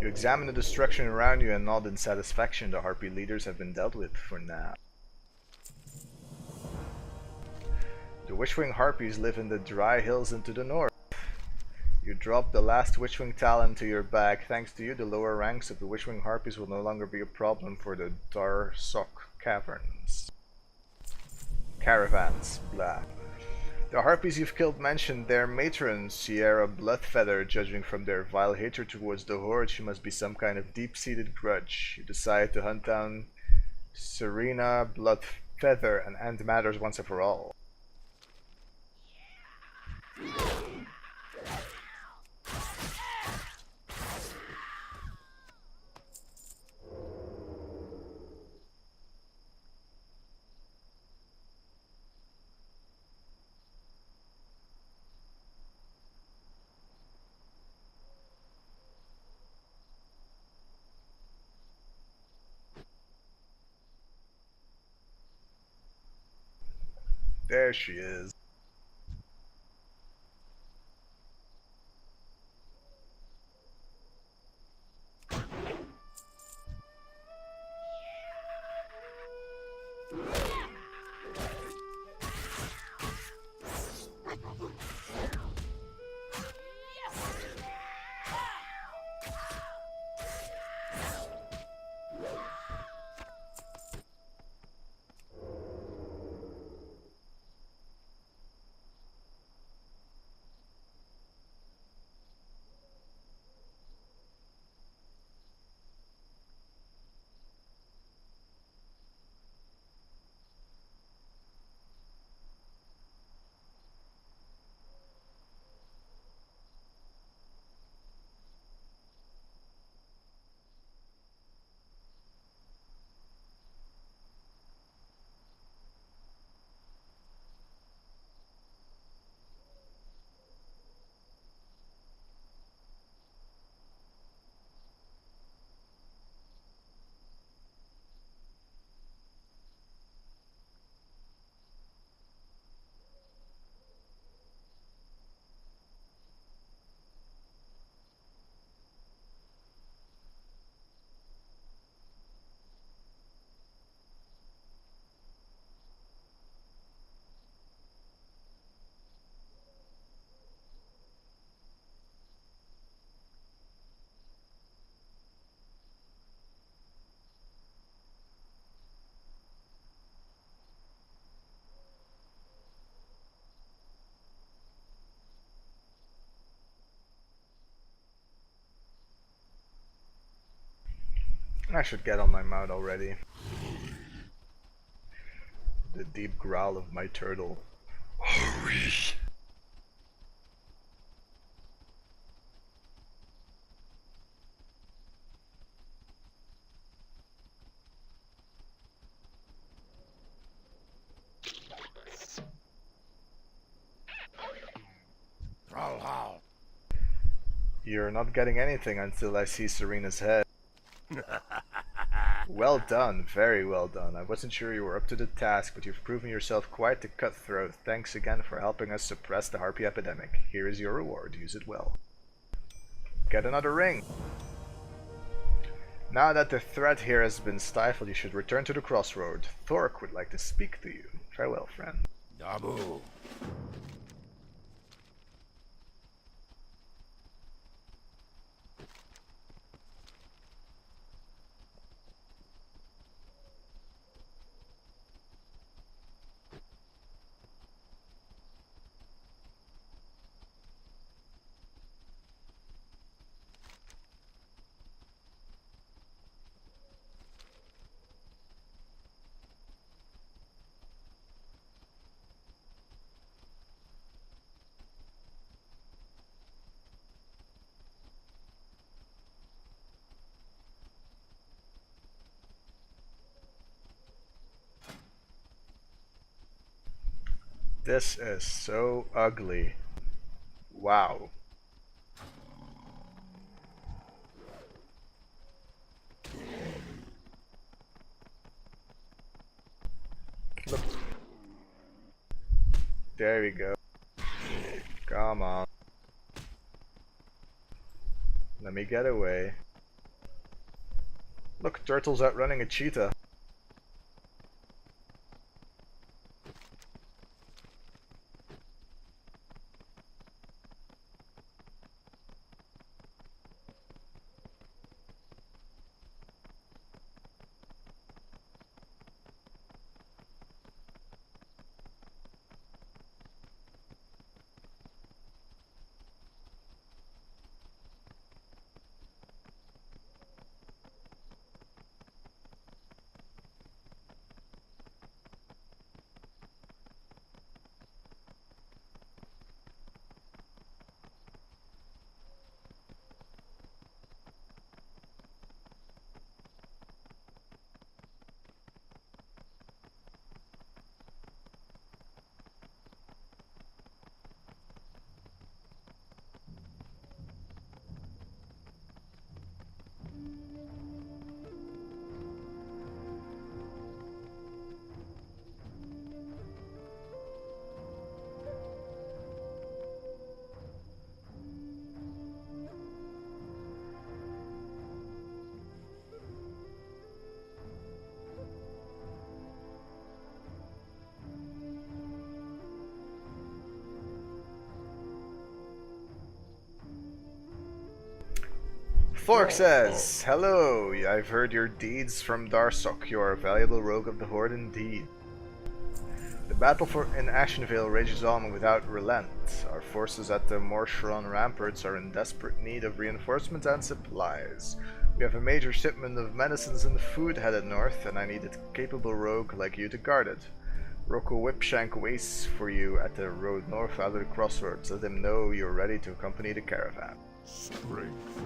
You examine the destruction around you and nod in satisfaction. The harpy leaders have been dealt with for now. The witchwing harpies live in the dry hills into the north. You drop the last witchwing talon to your bag. Thanks to you, the lower ranks of the witchwing harpies will no longer be a problem for the Darsok caravans. Blah. The harpies you've killed mentioned their matron, Sierra Bloodfeather. Judging from their vile hatred towards the horde, she must be some kind of deep-seated grudge. You decide to hunt down Serena Bloodfeather and end matters once and for all. There she is. I should get on my mount already. The deep growl of my turtle. Hurry! You're not getting anything until I see Serena's head. Well done, very well done. I wasn't sure you were up to the task, but you've proven yourself quite the cutthroat. Thanks again for helping us suppress the harpy epidemic. Here is your reward, use it well. Get another ring! Now that the threat here has been stifled, you should return to the crossroad. Thork would like to speak to you. Farewell, friend. Dabu. This is so ugly. Wow. Look. There we go. Come on. Let me get away. Look, turtle's outrunning a cheetah. Fork says, "Hello, I've heard your deeds from Darsok. You are a valuable rogue of the Horde indeed. The battle in Ashenvale rages on without relent. Our forces at the Morshron ramparts are in desperate need of reinforcement and supplies. We have a major shipment of medicines and food headed north, and I need a capable rogue like you to guard it. Roko Whipshank waits for you at the road north out of the crossroads. Let him know you're ready to accompany the caravan." Strength.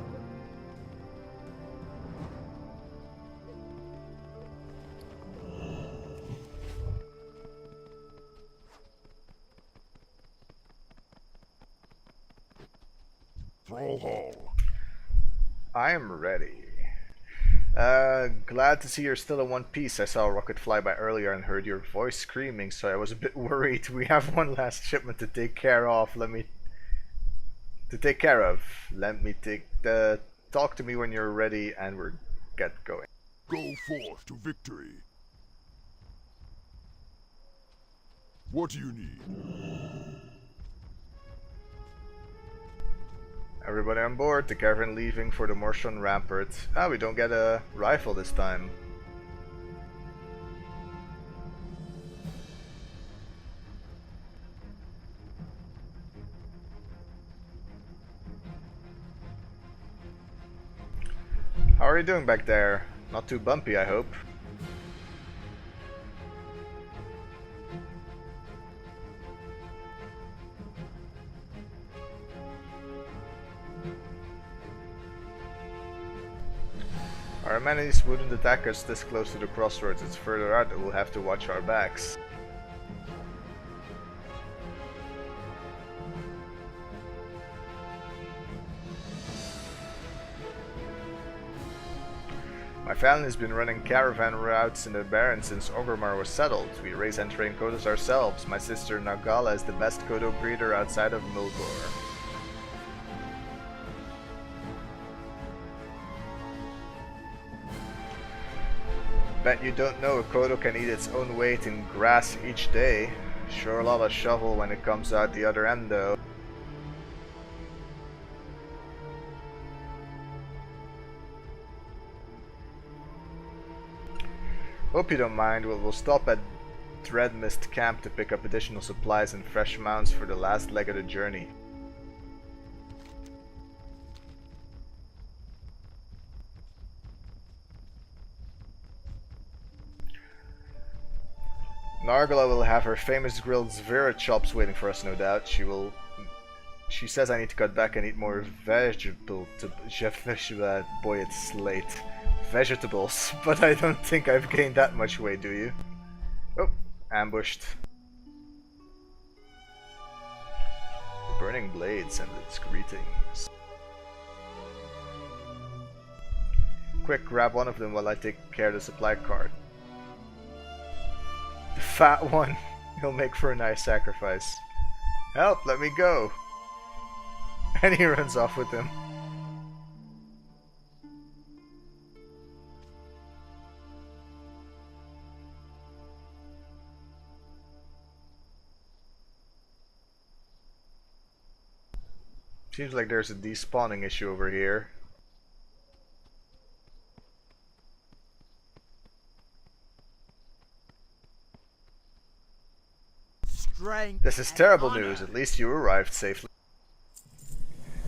Thrall Hall. I am ready. Glad to see you're still in one piece. I saw a rocket fly by earlier and heard your voice screaming, so I was a bit worried. We have one last shipment to take care of. Let me talk to me when you're ready, and we're get going. Go forth to victory. What do you need? Everybody on board. The caravan leaving for the Morshon rampart. We don't get a rifle this time. How are you doing back there? Not too bumpy, I hope. Our enemies wouldn't attack us this close to the crossroads. It's further out that we'll have to watch our backs. My family has been running caravan routes in the Barrens since Orgrimmar was settled. We raise and train Kodos ourselves. My sister Nagala is the best Kodo breeder outside of Mulgore. Bet you don't know a Kodo can eat its own weight in grass each day. Sure a lot of shovel when it comes out the other end though. Hope you don't mind. We'll stop at Dreadmist Camp to pick up additional supplies and fresh mounts for the last leg of the journey. Nargala will have her famous grilled Zvira chops waiting for us, no doubt. She says I need to cut back and eat more boy, it's late. Vegetables, but I don't think I've gained that much weight, do you? Oh, ambushed. The burning blade sends its greetings. Quick, grab one of them while I take care of the supply cart. The fat one. He'll make for a nice sacrifice. Help, let me go. And he runs off with him. Seems like there's a despawning issue over here. Strength This is and terrible honor. news. At least you arrived safely.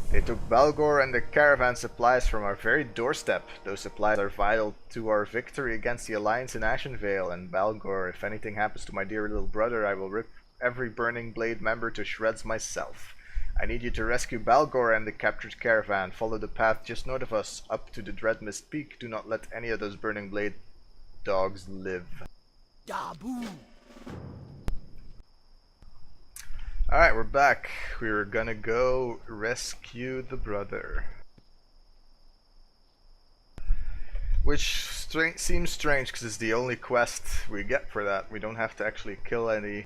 They took Balgor and the caravan supplies from our very doorstep. Those supplies are vital to our victory against the Alliance in Ashenvale and Balgor. If anything happens to my dear little brother, I will rip every Burning Blade member to shreds myself. I need you to rescue Balgor and the captured caravan. Follow the path just north of us, up to the Dreadmist Peak. Do not let any of those Burning Blade dogs live. Dabu. Alright, we're back. We were gonna go rescue the brother. Which seems strange because it's the only quest we get for that. We don't have to actually kill any.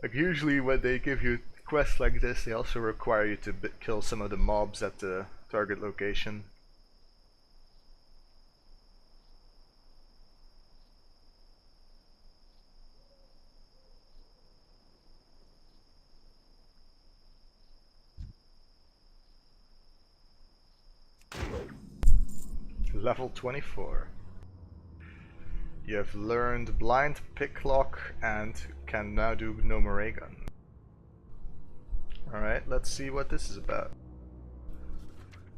Like usually when they give you quests like this, they also require you to kill some of the mobs at the target location. Level 24. You have learned Blind Picklock and can now do No More Ray Gun. Alright, let's see what this is about.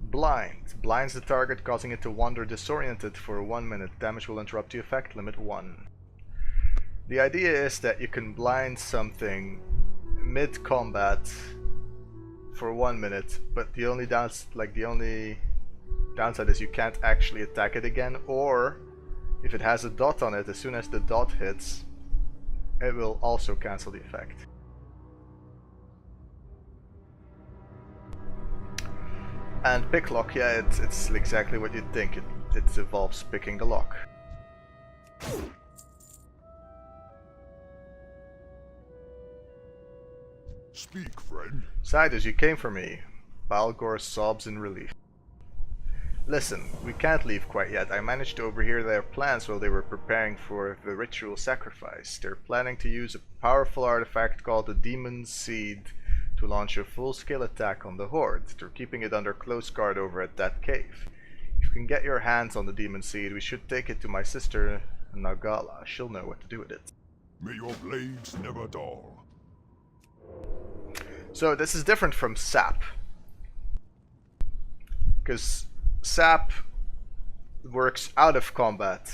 Blind. Blinds the target, causing it to wander disoriented for 1 minute. Damage will interrupt the effect, limit 1. The idea is that you can blind something mid-combat for 1 minute, but the only downside is you can't actually attack it again, or if it has a dot on it, as soon as the dot hits, it will also cancel the effect. And picklock, yeah, it's exactly what you'd think. It involves picking the lock. Speak, friend. Sidus, you came for me. Balgor sobs in relief. Listen, we can't leave quite yet. I managed to overhear their plans while they were preparing for the ritual sacrifice. They're planning to use a powerful artifact called the Demon's Seed to launch a full-scale attack on the Horde. They're keeping it under close guard over at that cave. If you can get your hands on the Demon's Seed, we should take it to my sister, Nagala. She'll know what to do with it. May your blades never dull. So this is different from Sap. Because Sap works out of combat.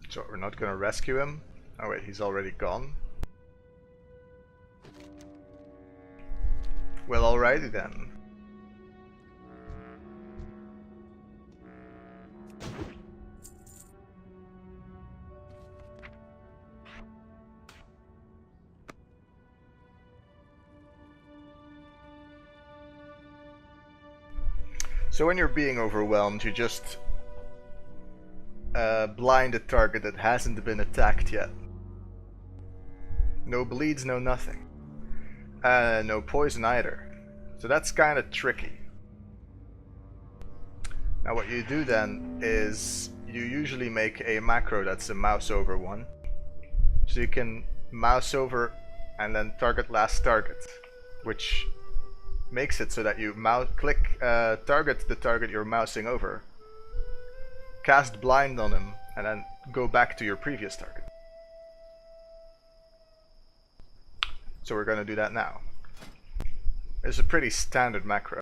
So we're not gonna rescue him? Oh wait, he's already gone? Well, alrighty then. So when you're being overwhelmed, you just blind a target that hasn't been attacked yet. No bleeds, no nothing. No poison either. So that's kind of tricky. Now what you do then is you usually make a macro that's a mouse over one. So you can mouse over and then target last target, which makes it so that you target the target you're mousing over, cast blind on him, and then go back to your previous target. So we're gonna do that now. It's a pretty standard macro.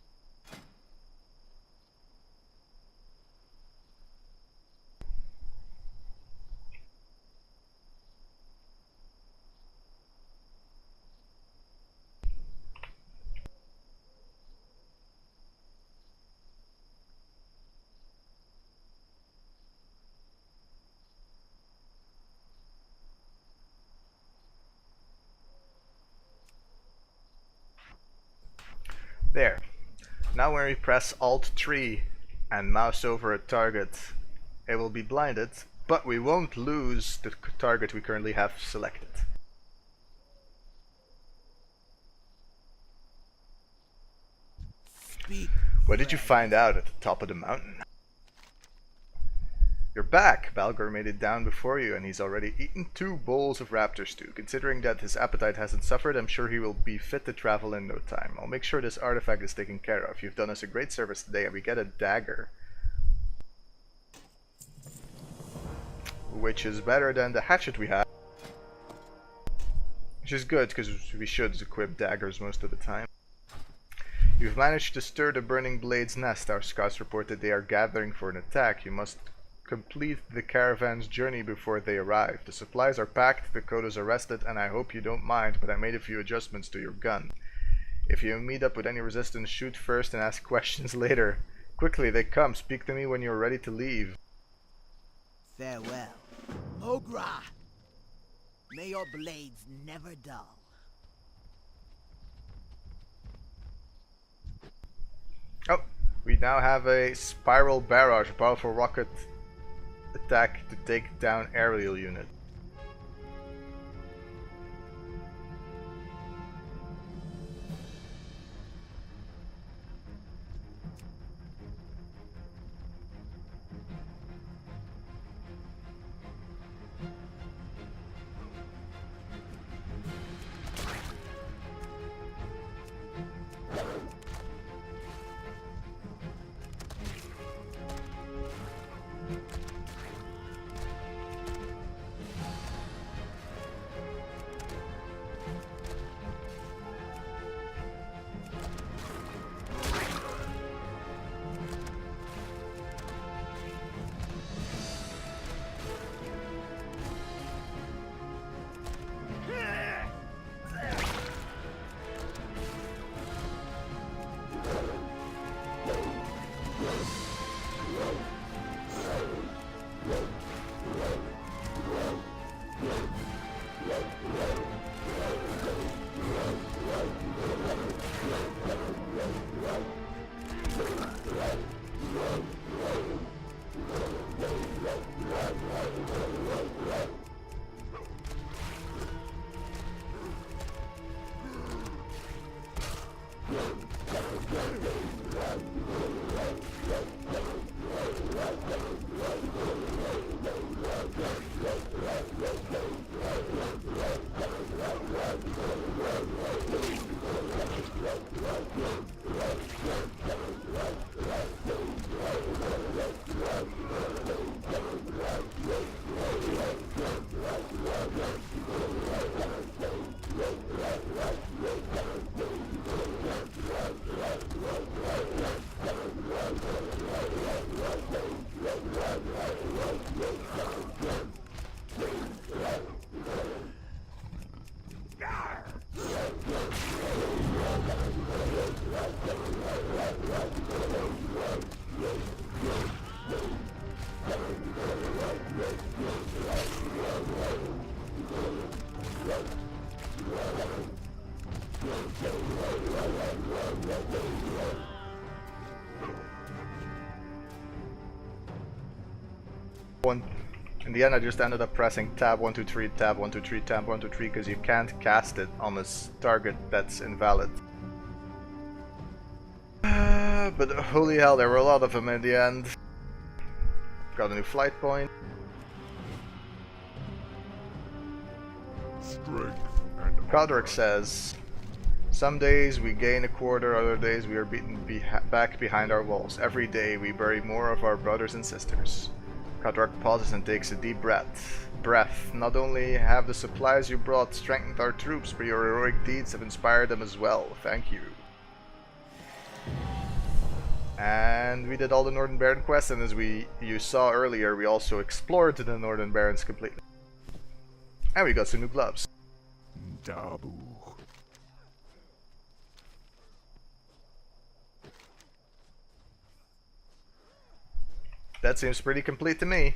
There. Now when we press Alt-3 and mouse over a target, it will be blinded, but we won't lose the target we currently have selected. Speak. What did you friend. find out at the top of the mountain? You're back! Balgor made it down before you and he's already eaten 2 bowls of raptor stew. Considering that his appetite hasn't suffered, I'm sure he will be fit to travel in no time. I'll make sure this artifact is taken care of. You've done us a great service today and we get a dagger. Which is better than the hatchet we have. Which is good because we should equip daggers most of the time. You've managed to stir the burning blade's nest. Our scouts report that they are gathering for an attack. You must complete the caravan's journey before they arrive. The supplies are packed, the Kodos are rested, and I hope you don't mind, but I made a few adjustments to your gun. If you meet up with any resistance, shoot first and ask questions later. Quickly, they come. Speak to me when you're ready to leave. Farewell. Mogra. May your blades never dull. Oh, we now have a spiral barrage, a powerful rocket attack to take down aerial unit. In the end, I just ended up pressing tab 1 2 3, tab 1 2 3, tab 1 2 3 because you can't cast it on a target that's invalid. But holy hell, there were a lot of them in the end. Got a new flight point. Strength and Kodrick says, some days we gain a quarter, other days we are beaten back behind our walls. Every day we bury more of our brothers and sisters. Kodrick pauses and takes a deep breath. Not only have the supplies you brought strengthened our troops, but your heroic deeds have inspired them as well. Thank you. And we did all the Northern Baron quests, and as you saw earlier, we also explored the Northern Barrens completely. And we got some new gloves. Dabu. That seems pretty complete to me.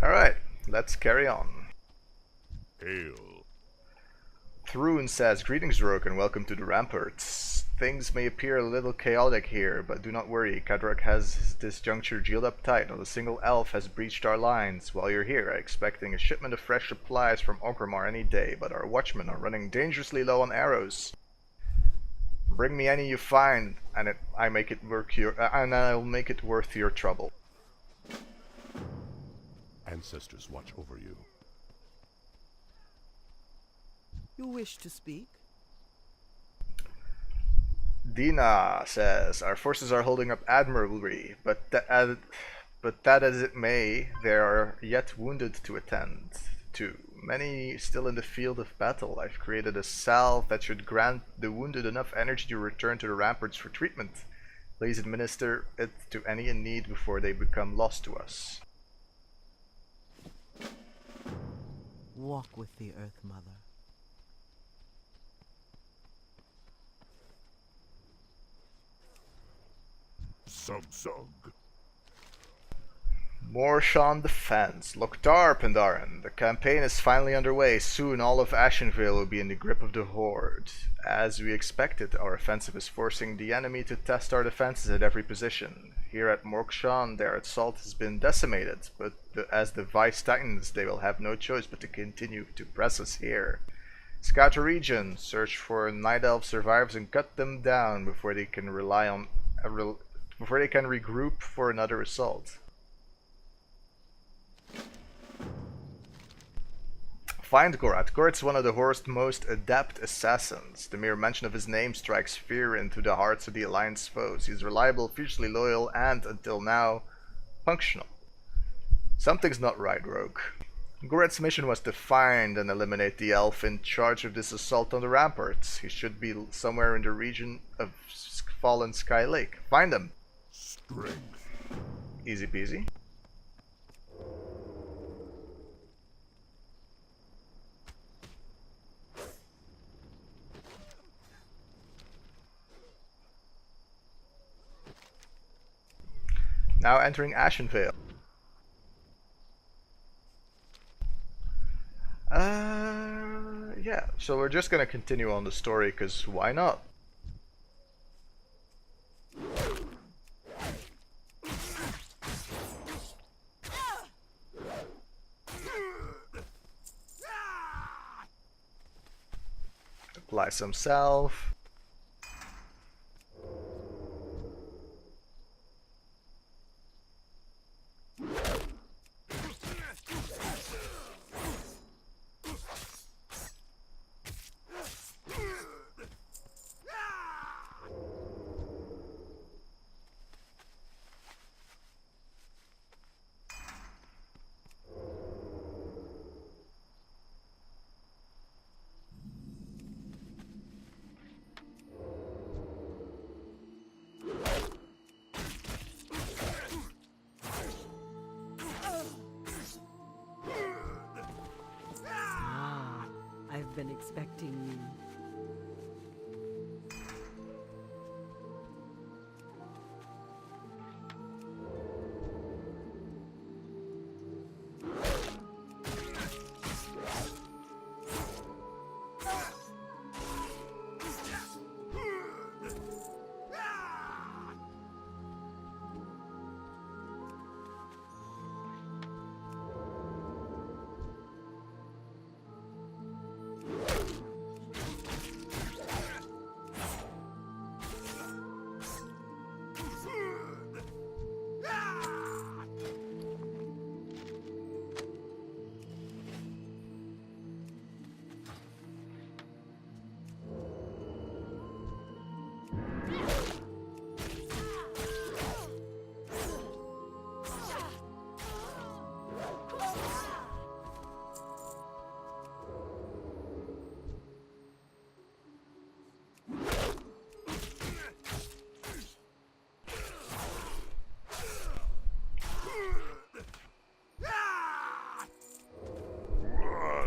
Alright, let's carry on. Hail. Thrun says, "Greetings, Rogue, and welcome to the Ramparts. Things may appear a little chaotic here, but do not worry. Kadrak has this juncture geared up tight. Not a single elf has breached our lines. While you're here, expecting a shipment of fresh supplies from Orgrimmar any day, but our watchmen are running dangerously low on arrows. Bring me any you find, and I'll make it worth your trouble." Ancestors watch over you. You wish to speak? Dina says, "Our forces are holding up admirably, but that as it may, there are yet wounded to attend to. Many still in the field of battle. I've created a salve that should grant the wounded enough energy to return to the ramparts for treatment. Please administer it to any in need before they become lost to us." Walk with the Earth Mother. Sug. Morshan defense. Loktar, Pandaren. The campaign is finally underway. Soon all of Ashenvale will be in the grip of the Horde. As we expected, our offensive is forcing the enemy to test our defenses at every position. Here at Morshan, their assault has been decimated, but as the Vice Titans, they will have no choice but to continue to press us here. Scout the region, search for Night Elf survivors and cut them down before they can regroup for another assault. Find Gorat. Gorat's one of the Horde's most adept assassins. The mere mention of his name strikes fear into the hearts of the Alliance foes. He's reliable, fiercely loyal, and, until now, functional. Something's not right, Rogue. Gorat's mission was to find and eliminate the elf in charge of this assault on the ramparts. He should be somewhere in the region of Fallen Sky Lake. Find him. Strength. Easy peasy. Now entering Ashenvale. Yeah, so we're just gonna continue on the story, because why not? Apply some salve. I've been expecting you.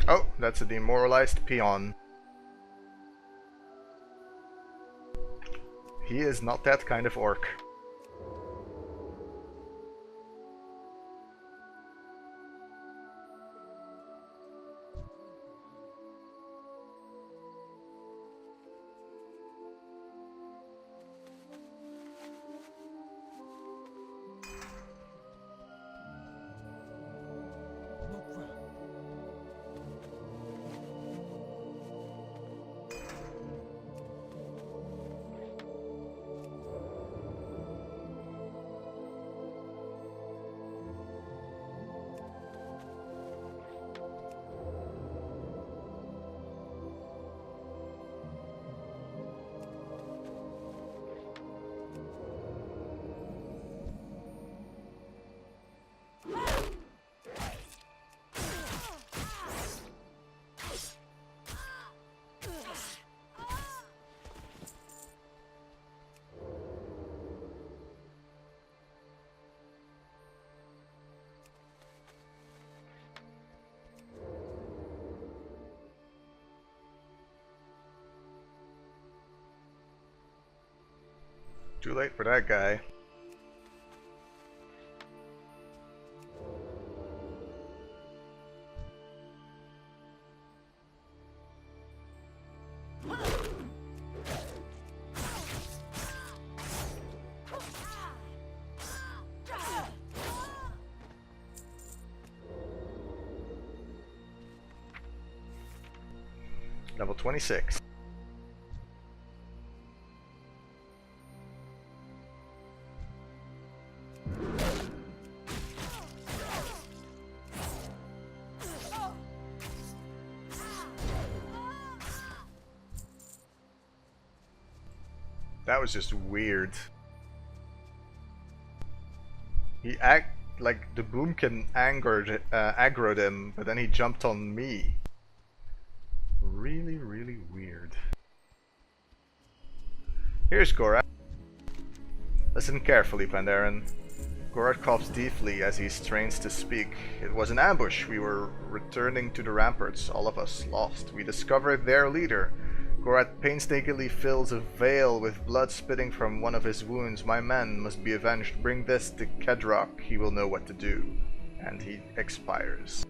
Oh, that's a demoralized peon. He is not that kind of orc. Too late for that guy. Level 26. That was just weird. He like the boom can aggro them, but then he jumped on me. Really, really weird. Here's Gorat. Listen carefully, Pandaren. Gorat coughs deeply as he strains to speak. It was an ambush. We were returning to the ramparts, all of us lost. We discovered their leader. Gorat painstakingly fills a veil with blood spitting from one of his wounds. My men must be avenged. Bring this to Kedrock. He will know what to do. And he expires.